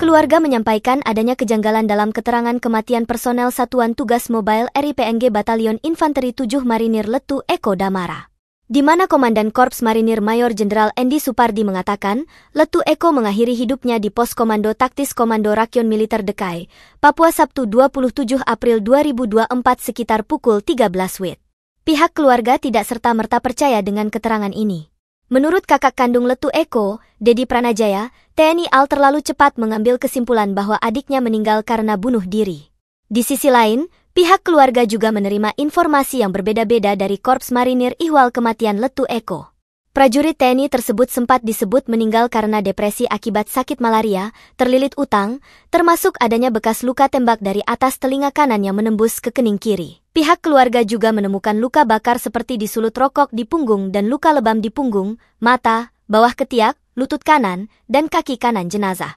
Keluarga menyampaikan adanya kejanggalan dalam keterangan kematian personel Satuan Tugas Mobile RIPNG Batalion Infanteri 7 Marinir Letu Eko Damara. Di mana Komandan Korps Marinir Mayor Jenderal Endi Supardi mengatakan, Letu Eko mengakhiri hidupnya di Pos Komando Taktis Komando Rakyat Militer Dekai, Papua Sabtu 27 April 2024 sekitar pukul 13 WIB. Pihak keluarga tidak serta-merta percaya dengan keterangan ini. Menurut kakak kandung Letu Eko, Dedi Pranajaya, TNI AL terlalu cepat mengambil kesimpulan bahwa adiknya meninggal karena bunuh diri. Di sisi lain, pihak keluarga juga menerima informasi yang berbeda-beda dari Korps Marinir ihwal kematian Letu Eko. Prajurit TNI tersebut sempat disebut meninggal karena depresi akibat sakit malaria, terlilit utang, termasuk adanya bekas luka tembak dari atas telinga kanan yang menembus ke kening kiri. Pihak keluarga juga menemukan luka bakar seperti disulut rokok di punggung dan luka lebam di punggung, mata, bawah ketiak, lutut kanan, dan kaki kanan jenazah.